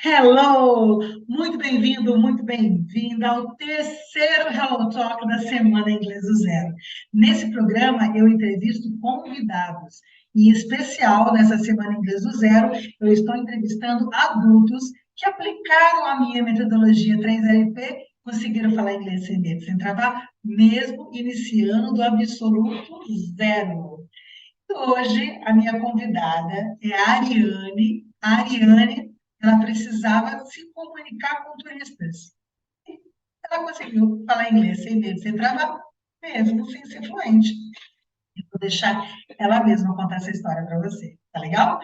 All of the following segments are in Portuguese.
Hello! Muito bem-vindo, muito bem-vinda ao terceiro Hello Talk da Semana Inglês do Zero. Nesse programa, eu entrevisto convidados. Em especial, nessa Semana Inglês do Zero, eu estou entrevistando adultos que aplicaram a minha metodologia 3LP, conseguiram falar inglês sem medo, sem travar, mesmo iniciando do absoluto zero. Hoje, a minha convidada é a Ariane. A Ariane, ela precisava se comunicar com turistas. Ela conseguiu falar inglês sem medo, sem travar, mesmo sem ser fluente. Vou deixar ela mesma contar essa história para você, tá legal?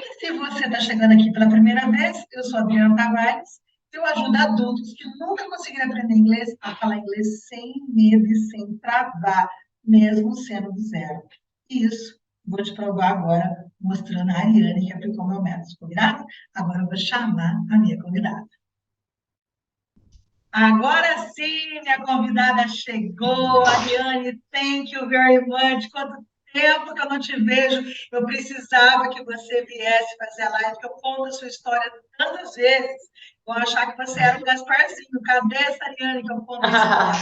E se você está chegando aqui pela primeira vez, eu sou a Adriana Tavares. Eu ajudo adultos que nunca conseguiram aprender inglês a falar inglês sem medo e sem travar, mesmo sendo do zero. Isso, vou te provar agora, mostrando a Ariane que aplicou meu método, combinado? Agora eu vou chamar a minha convidada. Agora sim, minha convidada chegou. Ariane, thank you very much. Quanto tempo que eu não te vejo. Eu precisava que você viesse fazer a live, que eu conto a sua história tantas vezes. Vou achar que você era o Gasparzinho. Cadê essa Ariane que eu conto a história?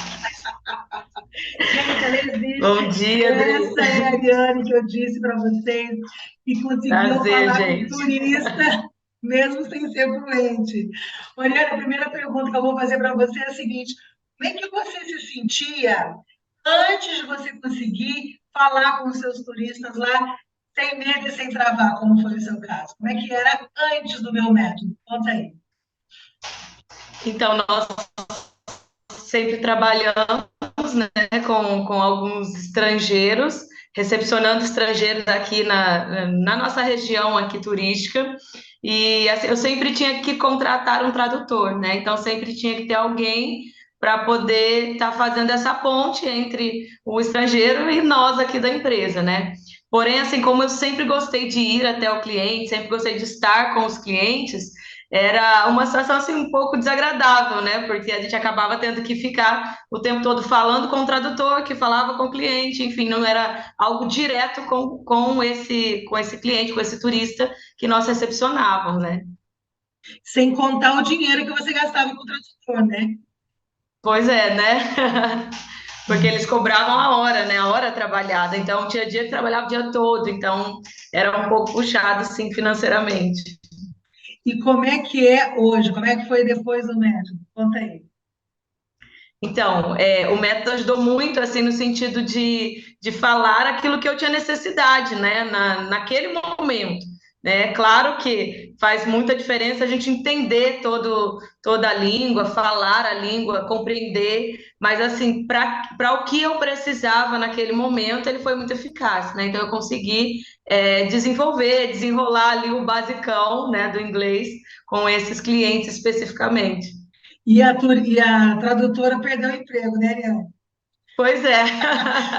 Gente, ela Bom existe. dia, Adri. Essa é a Ariane que eu disse para vocês, que conseguiu Prazer, falar com gente. turista, mesmo sem ser fluente. Ariane, a primeira pergunta que eu vou fazer para você é a seguinte: como é que você se sentia antes de você conseguir falar com os seus turistas lá, sem medo e sem travar, como foi o seu caso? Como é que era antes do meu método? Conta aí. Então, nós sempre trabalhamos, né, com alguns estrangeiros, recepcionando estrangeiros aqui na nossa região aqui turística. E assim, eu sempre tinha que contratar um tradutor, né? Então, sempre tinha que ter alguém para poder estar fazendo essa ponte entre o estrangeiro e nós aqui da empresa, né? Porém, assim, como eu sempre gostei de ir até o cliente, sempre gostei de estar com os clientes, era uma situação assim um pouco desagradável, né? Porque a gente acabava tendo que ficar o tempo todo falando com o tradutor, que falava com o cliente, enfim, não era algo direto com esse cliente, com esse turista que nós recepcionávamos, né? Sem contar o dinheiro que você gastava com o tradutor, né? Pois é, né? Porque eles cobravam a hora, né? A hora trabalhada. Então, tinha dia que trabalhava o dia todo. Então, era um pouco puxado, sim, financeiramente. E como é que é hoje? Como é que foi depois do método? Conta aí. Então, o método ajudou muito, assim, no sentido de falar aquilo que eu tinha necessidade, né, naquele momento, né? Claro que faz muita diferença a gente entender toda a língua, falar a língua, compreender, mas, assim, para o que eu precisava naquele momento, ele foi muito eficaz, né? Então, eu consegui desenrolar ali o basicão, né, do inglês com esses clientes especificamente. E a tradutora perdeu o emprego, né, Ariane? Pois é.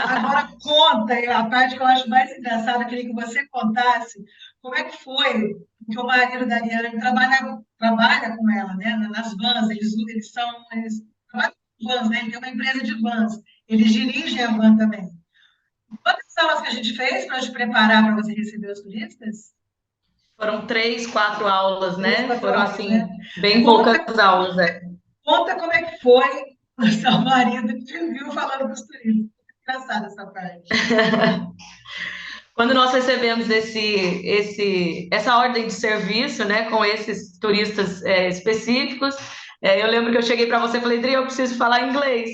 Agora conta, a parte que eu acho mais engraçada, eu queria que você contasse como é que foi, porque o marido da Ariane trabalha com ela, né, nas vans, eles trabalham com vans, né, ele tem uma empresa de vans, eles dirigem a van também. Quantas aulas que a gente fez para te preparar para você receber os turistas? Foram 3, 4 aulas, Três, né? quatro Foram, aulas, né? assim, bem poucas Conta, aulas, né? conta como é que foi o seu marido que te viu falando com os turistas. Engraçada essa parte. Quando nós recebemos essa ordem de serviço, né, com esses turistas específicos, eu lembro que eu cheguei para você e falei, Adri, eu preciso falar inglês.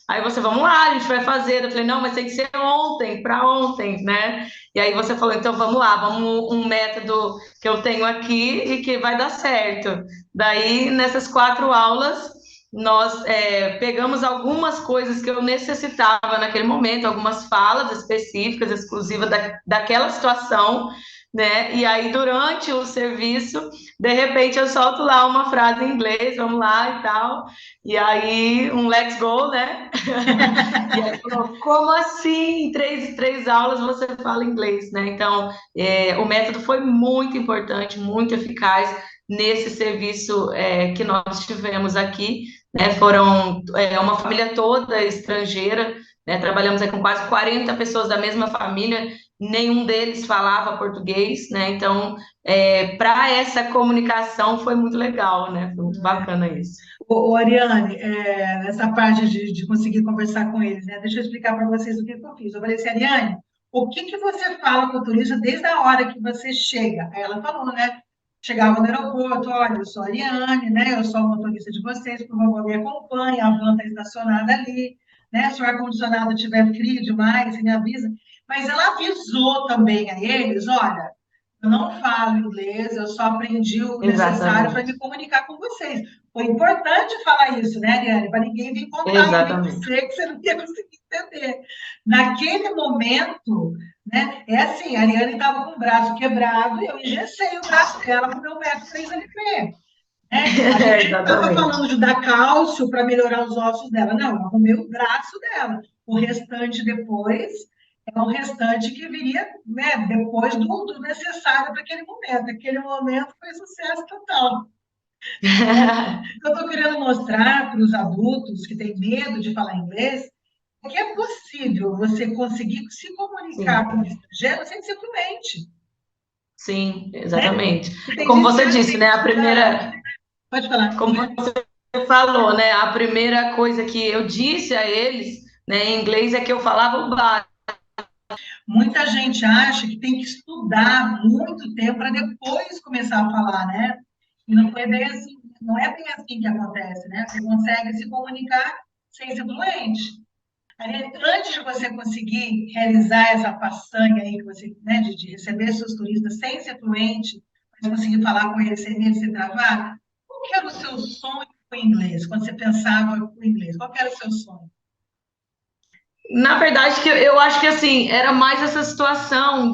Aí você, vamos lá, a gente vai fazer. Eu falei, não, mas tem que ser ontem, para ontem, né? E aí você falou, então vamos lá, vamos um método que eu tenho aqui e que vai dar certo. Daí, nessas 4 aulas, nós pegamos algumas coisas que eu necessitava naquele momento, algumas falas específicas, exclusivas daquela situação, né? E aí, durante o serviço, de repente, eu solto lá uma frase em inglês, vamos lá e tal. E aí, um let's go, né? E aí, falou, como assim? Em três aulas você fala inglês, né? Então, o método foi muito importante, muito eficaz nesse serviço que nós tivemos aqui, né? Foram uma família toda estrangeira, né? Trabalhamos aí com quase 40 pessoas da mesma família, nenhum deles falava português, né? Então, para essa comunicação foi muito legal, né? Foi muito bacana isso. Ariane, nessa parte de conseguir conversar com eles, né? Deixa eu explicar para vocês o que que eu fiz. Eu falei assim, Ariane, o que que você fala com o turista desde a hora que você chega? Aí ela falou, né? Chegava no aeroporto, olha, eu sou a Ariane, né? Eu sou a motorista de vocês, por favor, me acompanhe, a van está estacionada ali, né? Se o ar-condicionado estiver frio demais, você me avisa. Mas ela avisou também a eles, olha, eu não falo inglês, eu só aprendi o necessário para Exatamente, me comunicar com vocês. Foi importante falar isso, né, Ariane? Para ninguém vir contar para mim exatamente. dizer que você não ia conseguir entender. Naquele momento, né, é assim, a Ariane estava com o braço quebrado e eu engessei o braço dela com o meu método 3LP. Né? A gente não estava Exatamente. falando de dar cálcio para melhorar os ossos dela, não, eu arrumei o braço dela. O restante depois é um restante que viria, né, depois do necessário para aquele momento. Aquele momento foi sucesso total. O que eu estou querendo mostrar para os adultos que têm medo de falar inglês é que é possível você conseguir se comunicar com o Sim, estrangeiro sem ser fluente. sim, Né? exatamente. E tem Como gente que você acha que disse, tem que né? A estudar. primeira, Pode falar. como você falou, né? A primeira coisa que eu disse a eles, né, em inglês é que eu falava o básico. Muita gente acha que tem que estudar muito tempo para depois começar a falar, né? E não foi bem assim, não é bem assim que acontece, né? Você consegue se comunicar sem ser fluente. Antes de você conseguir realizar essa façanha aí que você, né, de receber seus turistas sem ser fluente, mas conseguir falar com eles sem medo de se travar, qual que era o seu sonho com o inglês? Quando você pensava no inglês, qual que era o seu sonho? Na verdade, que eu acho que assim, era mais essa situação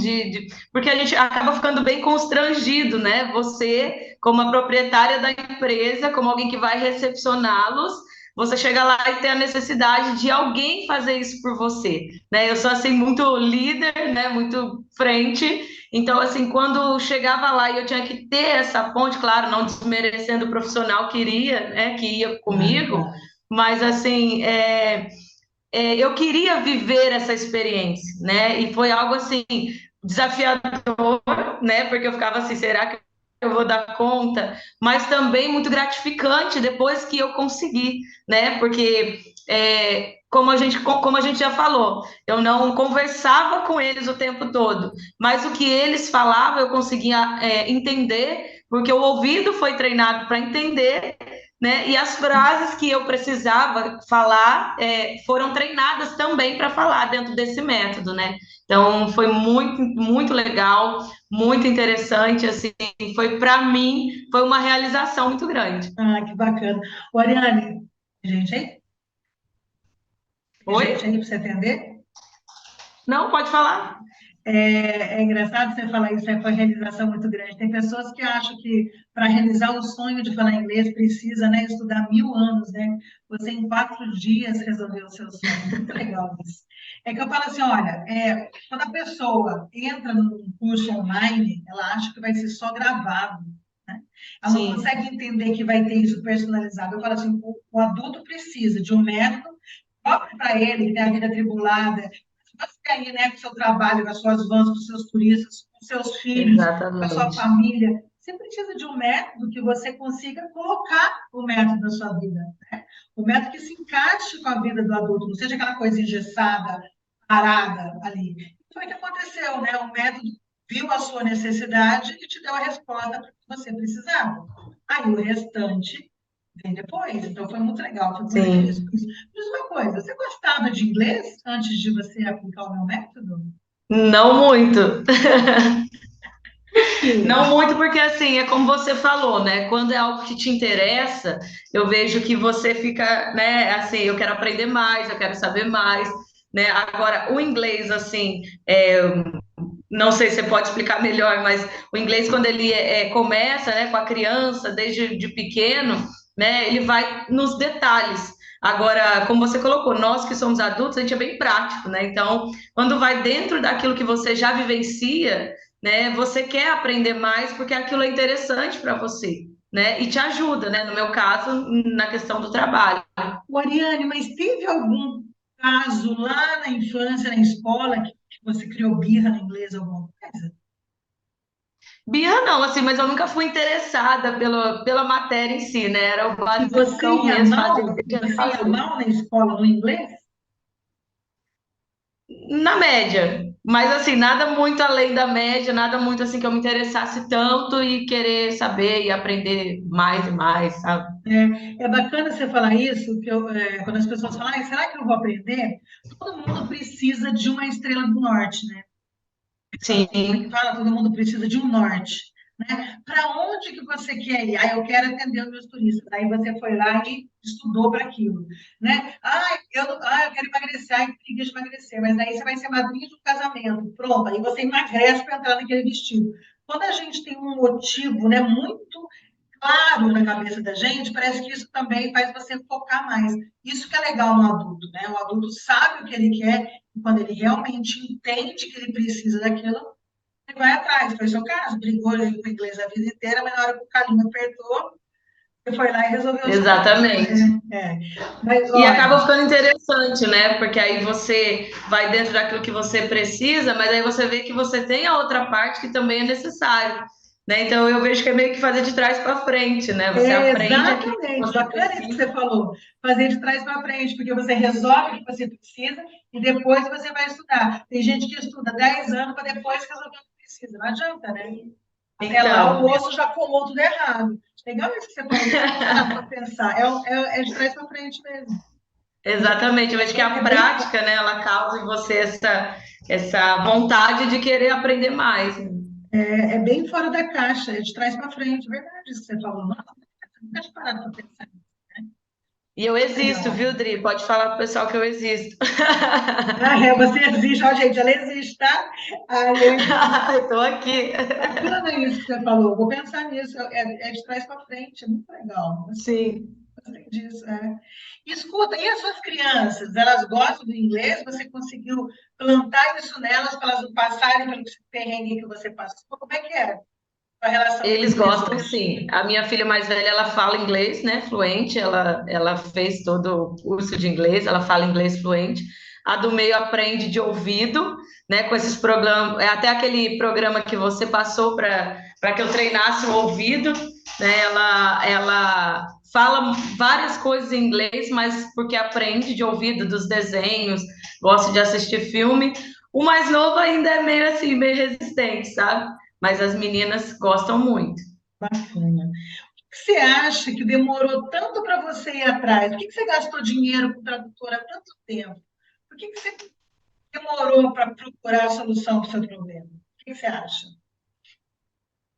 porque a gente acaba ficando bem constrangido, né? Você, como a proprietária da empresa, como alguém que vai recepcioná-los, você chega lá e tem a necessidade de alguém fazer isso por você, né? Eu sou assim muito líder, né? Muito frente. Então, assim, quando chegava lá e eu tinha que ter essa ponte, claro, não desmerecendo o profissional que iria, né? Que ia Claro, comigo, claro. mas assim, eu queria viver essa experiência, né? E foi algo assim desafiador, né? Porque eu ficava assim, será que eu vou dar conta? Mas também muito gratificante depois que eu consegui, né? Porque como a gente já falou, eu não conversava com eles o tempo todo, mas o que eles falavam eu conseguia entender, porque o ouvido foi treinado para entender, né? E as frases que eu precisava falar foram treinadas também para falar dentro desse método, né? Então foi muito, muito legal, muito interessante, assim, foi para mim, foi uma realização muito grande. Ah, que bacana. Ô, Ariane, tem gente aí? Tem Oi? gente aí para você atender? Não, pode falar? É engraçado você falar isso, foi uma realização muito grande. Tem pessoas que acham que para realizar o sonho de falar inglês precisa, né, estudar 1000 anos, né? Você em 4 dias resolveu o seu sonho. Muito legal isso. É que eu falo assim, olha, quando a pessoa entra num curso online, ela acha que vai ser só gravado, né? Ela não Sim, consegue entender que vai ter isso personalizado. Eu falo assim, o adulto precisa de um método próprio para ele, que tem a vida atribulada, você aí, né, com o seu trabalho, com as suas vans, com os seus turistas, com os seus filhos, com a sua exatamente. família, você precisa de um método que você consiga colocar o método na sua vida, né? O método que se encaixe com a vida do adulto, não seja aquela coisa engessada, parada ali. Foi o que aconteceu, né? O método viu a sua necessidade e te deu a resposta que você precisava. Aí o restante vem depois. Então foi muito legal, fico muito feliz Sim. com isso. Diz uma coisa, você gostava de inglês antes de você aplicar o meu método? Não muito. Por quê? Não muito, porque assim, é como você falou, né? Quando é algo que te interessa, eu vejo que você fica, né? Assim, eu quero aprender mais, eu quero saber mais, né? Agora, o inglês, assim, não sei se você pode explicar melhor, mas o inglês, quando ele começa, né, com a criança, desde de pequeno, né? Ele vai nos detalhes. Agora, como você colocou, nós que somos adultos, a gente é bem prático, né? Então, quando vai dentro daquilo que você já vivencia, né? Você quer aprender mais porque aquilo é interessante para você, né? E te ajuda, né? No meu caso, na questão do trabalho. O Ariane, mas teve algum. caso lá na infância, na escola, que você criou birra no inglês, alguma coisa? Birra não, assim, mas eu nunca fui interessada pela matéria em si, né? Era o E você basicão ia mesmo, fazer o mal? que E tinha que você ia fazer. mal na escola no inglês? Na média, mas assim, nada muito além da média, nada muito assim que eu me interessasse tanto e querer saber e aprender mais e mais, sabe? É bacana você falar isso, que quando as pessoas falam, "Ai, será que eu vou aprender?" Todo mundo precisa de uma estrela do norte, né? Como é que Sim, fala? Todo mundo precisa de um norte, né? Para onde que você quer ir? Ah, eu quero atender os meus turistas. Aí você foi lá e estudou para aquilo, né? Eu quero emagrecer, ai, que preguiça de emagrecer. Mas aí você vai ser madrinha de um casamento. Pronto, aí você emagrece para entrar naquele vestido. Quando a gente tem um motivo, né, muito claro na cabeça da gente, parece que isso também faz você focar mais. Isso que é legal no adulto, né? O adulto sabe o que ele quer e quando ele realmente entende que ele precisa daquilo, ele vai atrás. Foi o seu caso, brigou ali com o inglês a vida inteira, mas na hora que o calinho apertou, você foi lá e resolveu os problemas, exatamente. né? Mas E olha, acaba ficando interessante, né? Porque aí você vai dentro daquilo que você precisa, mas aí você vê que você tem a outra parte que também é necessário, né? Então eu vejo que é meio que fazer de trás para frente, né? Você aprende aquilo que exatamente, você bacana isso que precisa. você falou, fazer de trás para frente, porque você resolve o que você precisa e depois você vai estudar. Tem gente que estuda 10 anos para depois resolver o que precisa, não adianta, né? Até lá o Então, osso já colou tudo errado. Legal isso que você falou, nunca tinha parado para pensar, é de trás para frente mesmo. exatamente, eu vejo que a É bem, prática, né, ela causa em você essa vontade de querer aprender mais, né? é bem fora da caixa, é de trás para frente, verdade isso que você falou. Nossa, nunca tinha parado para pensar. E eu existo, Legal. viu, Dri? Pode falar pro pessoal que eu existo. Você existe, ó, gente, ela existe, tá? Eu existo. Eu tô aqui. Bacana isso que você falou, vou pensar nisso, é de trás para frente, é muito legal. Sim. Gostei disso, é. Escuta, e as suas crianças, elas gostam do inglês? Você conseguiu plantar isso nelas para elas não passarem pelo perrengue que você passou? Como é que é a relação com o Eles inglês gostam, hoje? sim. A minha filha mais velha, ela fala inglês, né, fluente. Ela fez todo o curso de inglês, ela fala inglês fluente. A do meio aprende de ouvido, né, com esses programas, até aquele programa que você passou para que eu treinasse o ouvido, né? Ela fala várias coisas em inglês, mas porque aprende de ouvido dos desenhos, gosta de assistir filme. O mais novo ainda é meio assim, meio resistente, sabe? Mas as meninas gostam muito. Bacana. O que você acha que demorou tanto para você ir atrás? Por que você gastou dinheiro com tradutora há tanto tempo? Por que você demorou para procurar a solução para o seu problema? O que você acha?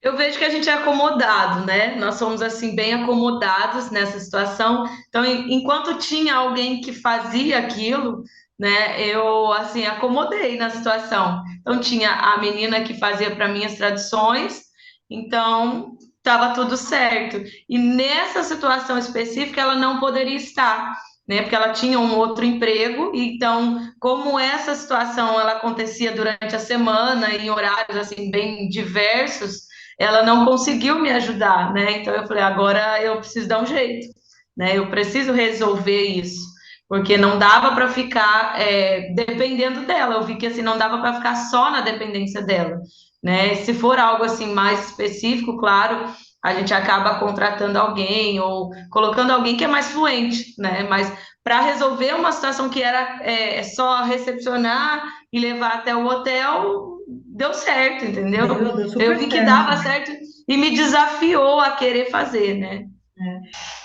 Eu vejo que a gente é acomodado, né? Nós somos assim bem acomodados nessa situação. Então, enquanto tinha alguém que fazia aquilo, né, eu assim acomodei na situação. Então tinha a menina que fazia para mim as traduções, então estava tudo certo. E nessa situação específica ela não poderia estar, né? Porque ela tinha um outro emprego. Então, como essa situação ela acontecia durante a semana em horários assim bem diversos, ela não conseguiu me ajudar, né? Então eu falei, agora eu preciso dar um jeito, né? Eu preciso resolver isso, porque não dava para ficar dependendo dela. Eu vi que assim não dava para ficar só na dependência dela, né? Se for algo assim mais específico, claro, a gente acaba contratando alguém ou colocando alguém que é mais fluente, né? Mas para resolver uma situação que era só recepcionar e levar até o hotel, deu certo, entendeu? Deu Eu super vi que certo. dava certo e me desafiou a querer fazer, né?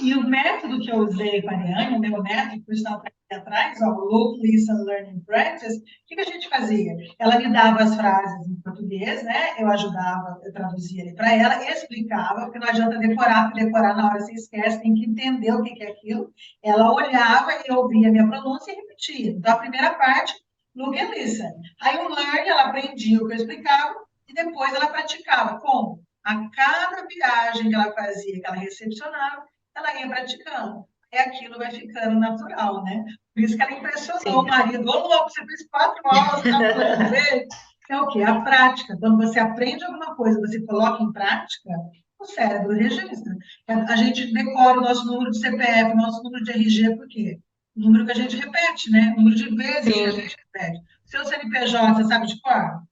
E o método que eu usei com a Ariane, o meu método, que eu estava aqui atrás, ó, o Look, Listen, Learn and Practice, o que a gente fazia? Ela me dava as frases em português, né? Eu ajudava, eu traduzia ali para ela, explicava, porque não adianta decorar, porque decorar na hora você esquece, tem que entender o que é aquilo. Ela olhava e ouvia a minha pronúncia e repetia. Então, a primeira parte, Look and Listen. Aí o Learn, ela aprendia o que eu explicava e depois ela praticava. Como? A cada viagem que ela fazia, que ela recepcionava, ela ia praticando. E aquilo vai ficando natural, né? Por isso que ela impressionou o Sim. marido. Ô, louco, você fez 4 aulas, você está falando inglês? É o quê? A prática. Quando você aprende alguma coisa, você coloca em prática, o cérebro registra. A gente decora o nosso número de CPF, o nosso número de RG, por quê? O número que a gente repete, né? O número de vezes que a Sim, gente repete. Seu CNPJ, você sabe de cor?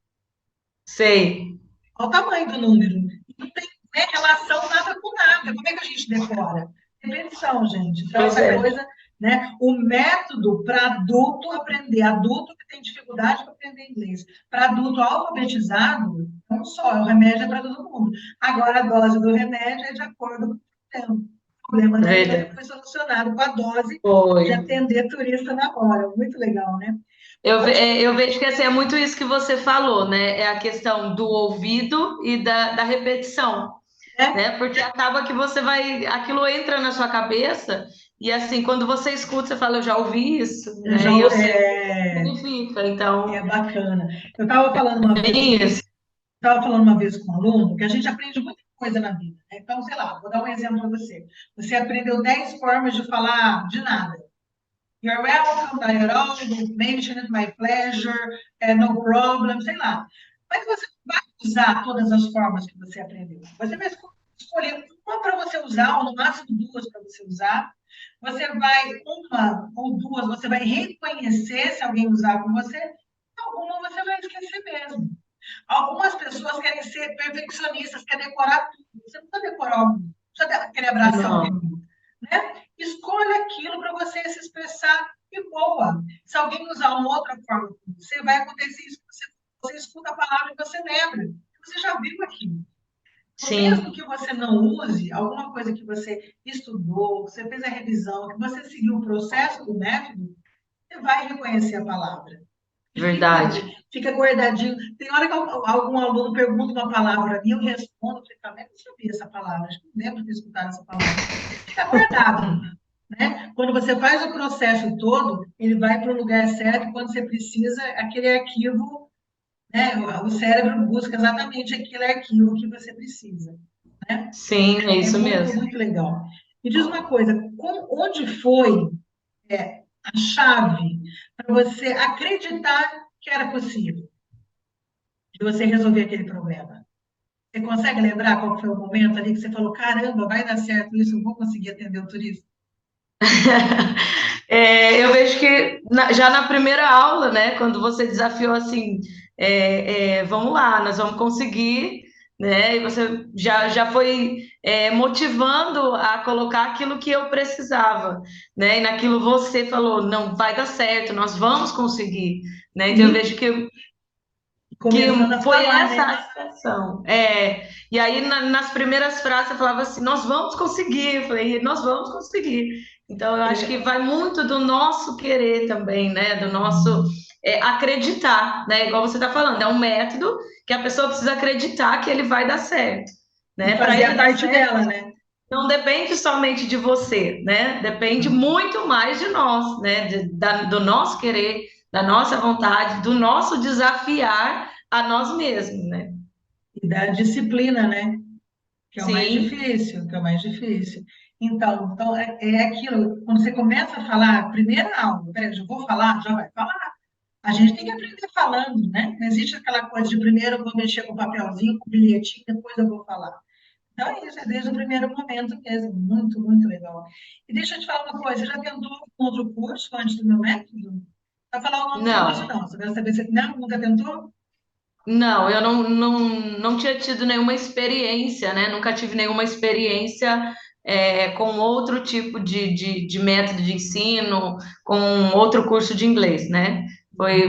sei. Qual o tamanho do número? Não tem, né, relação nada com nada. Como é que a gente decora? Repetição, gente. Então, Pois essa é. coisa, né? O método para adulto aprender, adulto que tem dificuldade para aprender inglês, para adulto alfabetizado, não só, o remédio é para todo mundo. Agora, a dose do remédio é de acordo com o problema. O problema dele também Verdade. foi solucionado com a dose Foi. de atender turista na hora. Muito legal, né? Eu vejo que assim, é muito isso que você falou, né? É a questão do ouvido e da repetição, É, né? Porque acaba que você vai, aquilo entra na sua cabeça e assim, quando você escuta, você fala, eu já ouvi isso, já né? E eu sei o que é, significa. Então, é bacana. Eu estava falando uma é vez bem isso. estava falando uma vez com um aluno que a gente aprende muita coisa na vida, né? Então, sei lá, vou dar um exemplo para você. Você aprendeu 10 formas de falar de nada. You're welcome, not at all, don't mention it, my pleasure, no problem, sei lá. Mas você não vai usar todas as formas que você aprendeu. Você vai escolher uma para você usar, ou no máximo duas para você usar. Você vai, uma ou duas, você vai reconhecer se alguém usar com você, alguma você vai esquecer mesmo. Algumas pessoas querem ser perfeccionistas, querem decorar tudo. Você não precisa decorar um, não precisa querer abraçar o Não, mundo, né? Escolha aquilo para você se expressar e boa. Se alguém usar uma outra forma com você, vai acontecer isso. Você escuta a palavra e você lembra. Você já viu aquilo. Então, mesmo sim, que você não use alguma coisa que você estudou, que você fez a revisão, que você seguiu o processo do método, você vai reconhecer a palavra. E fica verdade. ali, fica guardadinho. Tem hora que algum aluno pergunta uma palavra e eu respondo, eu falei, como é que eu sabia essa palavra? Acho que não lembro de escutar essa palavra. Fica guardado, né? Quando você faz o processo todo, ele vai para o lugar certo, e quando você precisa, aquele arquivo, né? O cérebro busca exatamente aquele arquivo que você precisa, né? Sim, é É isso muito, mesmo. muito legal. Me diz uma coisa, onde foi a chave para você acreditar que era possível de você resolver aquele problema? Você consegue lembrar qual foi o momento ali que você falou, caramba, vai dar certo isso, eu vou conseguir atender o turista? É, eu vejo que já na primeira aula, né, quando você desafiou assim, vamos lá, nós vamos conseguir, né, e você já foi motivando a colocar aquilo que eu precisava, né, e naquilo você falou, não, vai dar certo, nós vamos conseguir, né, então eu E vejo que começando a foi falar, essa né? a expressão. E aí, nas primeiras frases, eu falava assim: nós vamos conseguir. Eu falei: nós vamos conseguir. Então, eu acho que vai muito do nosso querer também, né? Do nosso acreditar, né? Igual você está falando, é um método que a pessoa precisa acreditar que ele vai dar certo, E né? Para fazer ele a dar parte certo, dela, né? não depende somente de você, né? Depende muito mais de nós, né? Do nosso querer, da nossa vontade, do nosso desafiar a nós mesmos, né? E da disciplina, né? Que é o mais Sim, difícil, que é o mais difícil. Então é aquilo, quando você começa a falar, primeira aula, peraí, já vou falar, já vai falar. A gente tem que aprender falando, né? Não existe aquela coisa de primeiro eu vou mexer com o papelzinho, com o bilhetinho, depois eu vou falar. Então é isso, é desde o primeiro momento mesmo. Muito, muito legal. E deixa eu te falar uma coisa, você já tentou um outro curso antes do meu método? Não vai falar o nome do curso, não, não. Você quer saber se não, nunca tentou? não, eu não tinha tido nenhuma experiência, né? Nunca tive nenhuma experiência com outro tipo de método de ensino, com outro curso de inglês, né?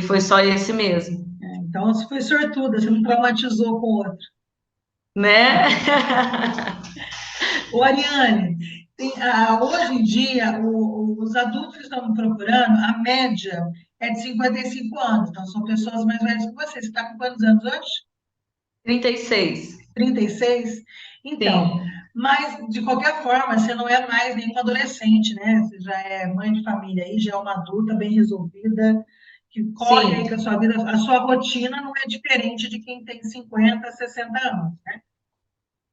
Foi só esse mesmo, Então, você foi sortuda, você não traumatizou com o outro. né? Ô, Ariane, hoje em dia, os adultos que estão me procurando, a média é de 55 anos. Então, são pessoas mais velhas que você. Você está com quantos anos hoje? 36. 36. Então, Sim, mas, de qualquer forma, você não é mais nenhum adolescente, né? Você já é mãe de família aí, já é uma adulta bem resolvida, que corre aí sim, com a sua vida. A sua rotina não é diferente de quem tem 50, 60 anos.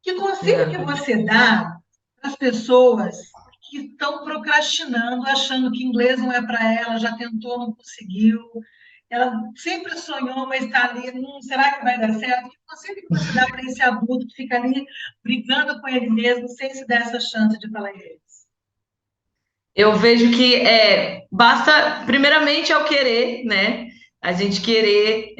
Que conselho que não. você dá para as pessoas que estão procrastinando, achando que inglês não é para ela, já tentou, não conseguiu, ela sempre sonhou, mas está ali, será que vai dar certo? Que conselho que você dá para esse adulto que fica ali brigando com ele mesmo, sem se dar essa chance de falar inglês? Eu vejo que basta, primeiramente, é o querer, né? A gente querer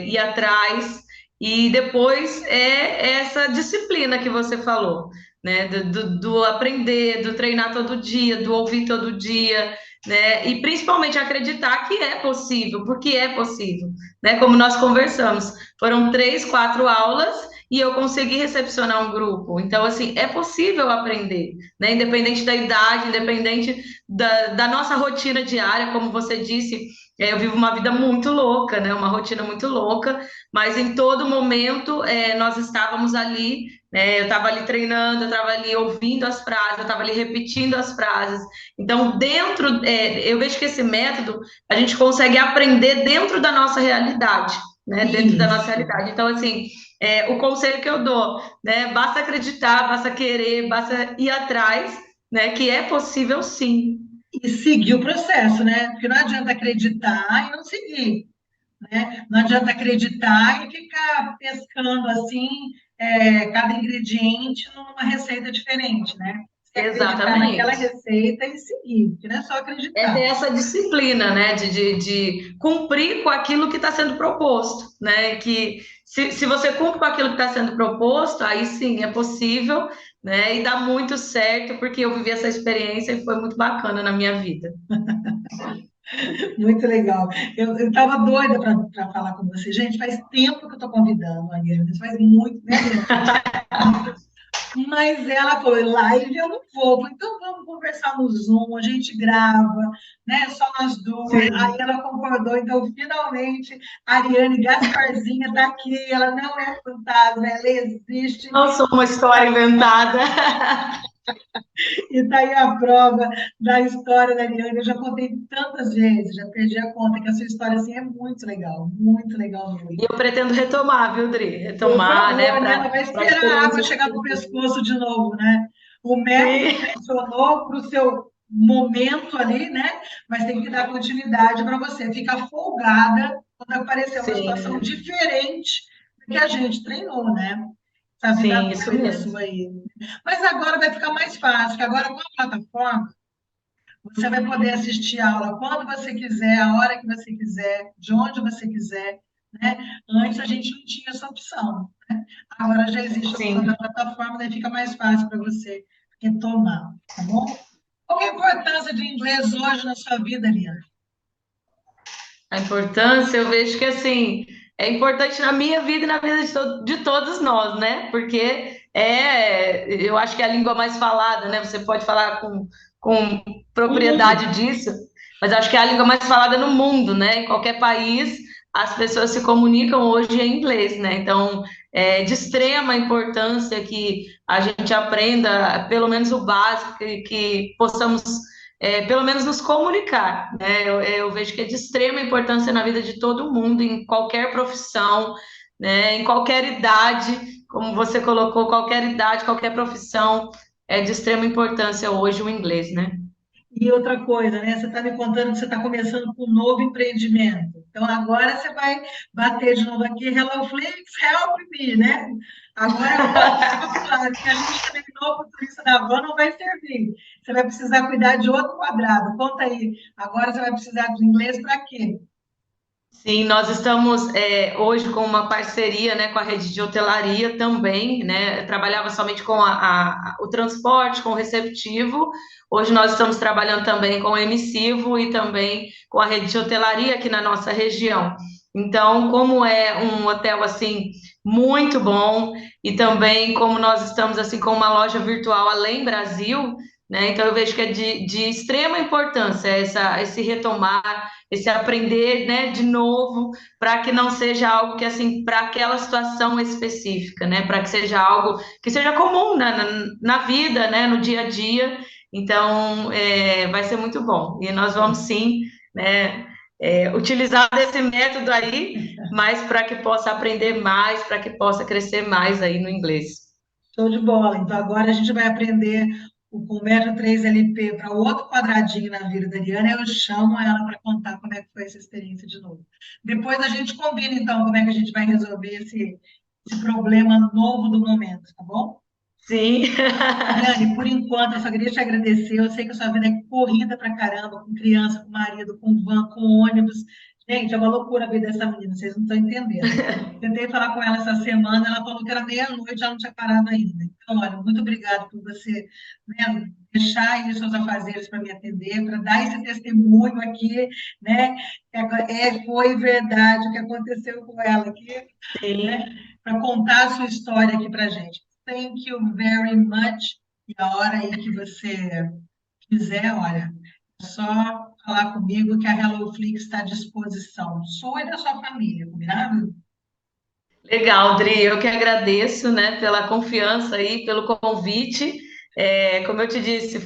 ir atrás, e depois essa disciplina que você falou, né? Do aprender, do treinar todo dia, do ouvir todo dia, né? E principalmente acreditar que é possível, porque é possível, né? Como nós conversamos, foram 3, 4 aulas e eu consegui recepcionar um grupo. Então, assim, é possível aprender, né? Independente da idade, independente da nossa rotina diária, como você disse, eu vivo uma vida muito louca, né? Uma rotina muito louca, mas em todo momento nós estávamos ali, né? Eu estava ali treinando, eu estava ali ouvindo as frases, eu estava ali repetindo as frases. Então, eu vejo que esse método a gente consegue aprender dentro da nossa realidade, né? Dentro da nossa Isso. realidade. Então, assim, o conselho que eu dou, né? Basta acreditar, basta querer, basta ir atrás, né? Que é possível sim. E seguir o processo, né? Porque não adianta acreditar e não seguir, né? Não adianta acreditar e ficar pescando assim, cada ingrediente numa receita diferente, né? Você acreditar naquela Exatamente. receita e seguir, porque não é só É ter acreditar. essa disciplina, né, de cumprir com aquilo que está sendo proposto, né, que se você cumpre com aquilo que está sendo proposto, aí sim é possível, né, e dá muito certo, porque eu vivi essa experiência e foi muito bacana na minha vida. Muito legal. Eu estava doida para falar com você. Gente, faz tempo que eu estou convidando a Ariane, faz muito, né, Ariane? Mas ela falou, live eu não vou. Falei, então vamos conversar no Zoom, a gente grava, né? Só nós duas. Aí Sim. ela concordou, então finalmente a Ariane Gasparzinha está aqui. Ela não é fantasma, ela existe. Não sou uma história inventada. E está aí a prova da história da Ariane. Eu já contei tantas vezes, já perdi a conta, que a sua história assim é muito legal E mesmo. eu pretendo retomar, viu, Dri? Por Retomar, né, favor, né? Não vai para esperar a água experiências chegar para o positivas. pescoço de novo, né? O método Sim, funcionou para o seu momento ali, né? Mas tem que dar continuidade para você ficar folgada quando aparecer uma situação sim, diferente do que a gente treinou, né? Essa vida sim, isso doida mesmo. sua aí. Mas agora vai ficar mais fácil, que agora com a plataforma você vai poder assistir a aula quando você quiser, a hora que você quiser, de onde você quiser, né? Antes a gente não tinha essa opção, né? Agora já existe a opção da Sim. plataforma, daí fica mais fácil para você retomar, tá bom? Qual é a importância do inglês hoje na sua vida, Liana? A importância, eu vejo que assim, é importante na minha vida e na vida de todos nós, né? Porque eu acho que é a língua mais falada, né? Você pode falar com Mundo. propriedade disso, mas acho que é a língua mais falada no mundo, né? Em qualquer país, as pessoas se comunicam hoje em inglês, né? Então, é de extrema importância que a gente aprenda pelo menos o básico, que possamos pelo menos nos comunicar, né? Eu vejo que é de extrema importância na vida de todo mundo, em qualquer profissão, né? Em qualquer idade, como você colocou, qualquer idade, qualquer profissão, é de extrema importância hoje o inglês, né? E outra coisa, né? Você está me contando que você está começando com um novo empreendimento. Então, agora você vai bater de novo aqui, Hello Flix, help me, né? Agora é outro vocabulário, porque a gente também, novo turista da van, não vai servir. Você vai precisar cuidar de outro quadrado. Conta aí, agora você vai precisar de inglês para quê? Sim, nós estamos hoje com uma parceria, né, com a rede de hotelaria também, né? Eu trabalhava somente com o transporte, com o receptivo. Hoje nós estamos trabalhando também com o emissivo e também com a rede de hotelaria aqui na nossa região. Então, como é um hotel assim muito bom e também como nós estamos assim com uma loja virtual Além Brasil, né? Então eu vejo que é de extrema importância esse retomar, esse aprender, né, de novo, para que não seja algo que, assim, para aquela situação específica, né, para que seja algo que seja comum na vida, né, no dia a dia. Então, vai ser muito bom. E nós vamos, sim, né, utilizar desse método aí, mas para que possa aprender mais, para que possa crescer mais aí no inglês. Show de bola. Então, agora a gente vai aprender o Conversa 3LP para outro quadradinho na vida da Ariana. Eu chamo ela para contar como é que foi essa experiência de novo. Depois a gente combina, então, como é que a gente vai resolver esse problema novo do momento, tá bom? Sim. Ariane, por enquanto, eu só queria te agradecer. Eu sei que a sua vida é corrida pra caramba, com criança, com marido, com van, com ônibus. Gente, é uma loucura a vida dessa menina, vocês não estão entendendo. Tentei falar com ela essa semana, ela falou que era meia-noite, já não tinha parado ainda. Então, olha, muito obrigada por você, né, deixar aí os seus afazeres para me atender, para dar esse testemunho aqui, né? Foi verdade o que aconteceu com ela aqui, né? Sim. Para contar a sua história aqui para gente. Thank you very much. E a hora aí que você quiser, olha, é só falar comigo que a HelloFlix está à disposição, sua e da sua família, combinado? Legal, Dri, eu que agradeço, né, pela confiança aí, pelo convite. Como eu te disse,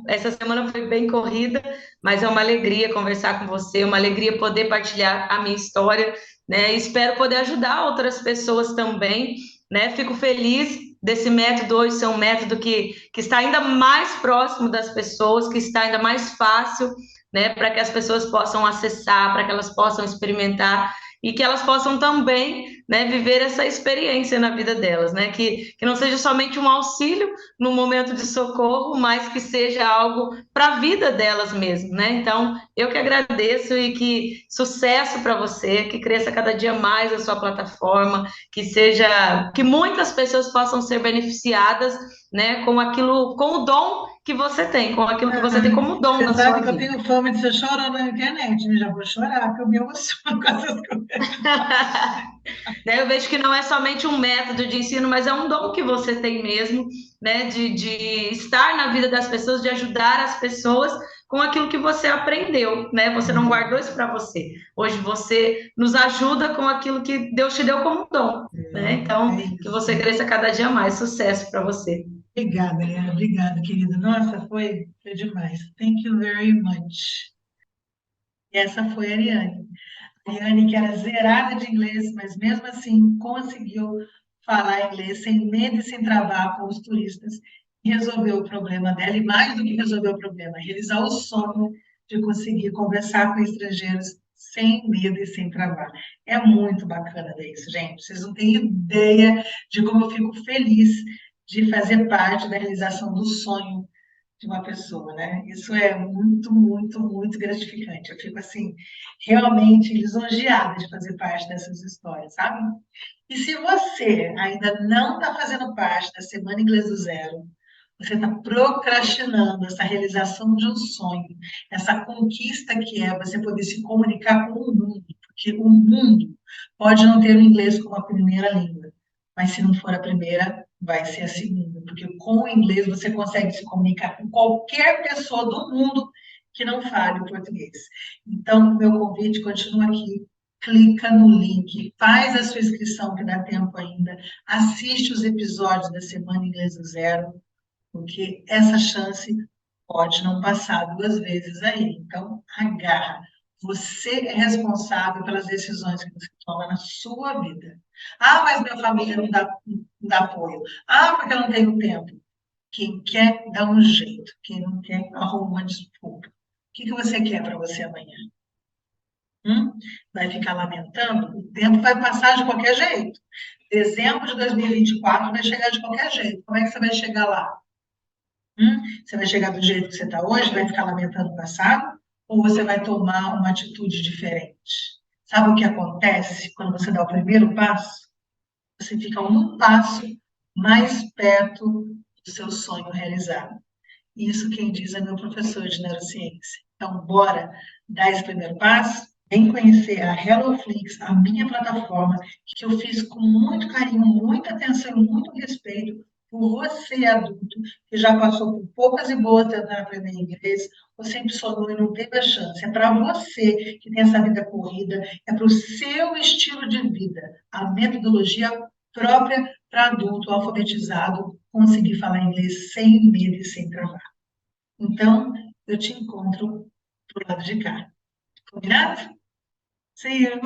essa semana foi bem corrida, mas é uma alegria conversar com você, uma alegria poder partilhar a minha história, né? E espero poder ajudar outras pessoas também, né? Fico feliz desse método hoje ser um método que está ainda mais próximo das pessoas, que está ainda mais fácil, né, para que as pessoas possam acessar, para que elas possam experimentar e que elas possam também, né, viver essa experiência na vida delas, né? Que não seja somente um auxílio no momento de socorro, mas que seja algo para a vida delas mesmo, né? Então, eu que agradeço e que sucesso para você, que cresça cada dia mais a sua plataforma, que muitas pessoas possam ser beneficiadas, né, com aquilo, com o dom que você tem, com aquilo que você tem Ah, como dom você na sua sabe que eu vida. tenho fama de ser chorando na internet, né? Já vou chorar, porque eu me emociono com essas coisas. Né? Eu vejo que não é somente um método de ensino, mas é um dom que você tem mesmo, né? De estar na vida das pessoas, de ajudar as pessoas com aquilo que você aprendeu, né? Você não guardou isso para você. Hoje você nos ajuda com aquilo que Deus te deu como dom, né? É Então, que isso. você cresça cada dia mais. Sucesso para você. Obrigada, Helena. Obrigada, querida. Nossa, foi demais. Thank you very much. E essa foi a Ariane. A Ariane, que era zerada de inglês, mas mesmo assim conseguiu falar inglês sem medo e sem travar com os turistas e resolveu o problema dela. E mais do que resolver o problema, realizar o sonho de conseguir conversar com estrangeiros sem medo e sem travar. É muito bacana ver isso, gente. Vocês não têm ideia de como eu fico feliz de fazer parte da realização do sonho de uma pessoa, né? Isso é muito, muito, muito gratificante. Eu fico assim, realmente lisonjeada de fazer parte dessas histórias, sabe? E se você ainda não está fazendo parte da Semana Inglês do Zero, você está procrastinando essa realização de um sonho, essa conquista que é você poder se comunicar com o mundo, porque o mundo pode não ter o inglês como a primeira língua, mas se não for a primeira, vai ser a segunda, porque com o inglês você consegue se comunicar com qualquer pessoa do mundo que não fale o português. Então, meu convite continua aqui. Clica no link, faz a sua inscrição, que dá tempo ainda, assiste os episódios da Semana Inglês do Zero, porque essa chance pode não passar duas vezes aí. Então, agarra. Você é responsável pelas decisões que você toma na sua vida. Ah, mas minha família não dá apoio. Ah, porque eu não tenho tempo. Quem quer, dá um jeito. Quem não quer, arruma uma desculpa. O que você quer para você amanhã? Vai ficar lamentando? O tempo vai passar de qualquer jeito. Dezembro de 2024 vai chegar de qualquer jeito. Como é que você vai chegar lá? Você vai chegar do jeito que você está hoje, vai ficar lamentando o passado, ou você vai tomar uma atitude diferente? Sabe o que acontece quando você dá o primeiro passo? Você fica um passo mais perto do seu sonho realizado. Isso quem diz é meu professor de neurociência. Então, bora dar esse primeiro passo? Vem conhecer a HelloFlix, a minha plataforma, que eu fiz com muito carinho, muita atenção e muito respeito por você, adulto, que já passou por poucas e boas tentando aprender inglês, ou sempre sonhou e não teve a chance. É para você que tem essa vida corrida, é para o seu estilo de vida, a metodologia própria para adulto alfabetizado conseguir falar inglês sem medo e sem travar. Então, eu te encontro pro lado de cá. Combinado? See you.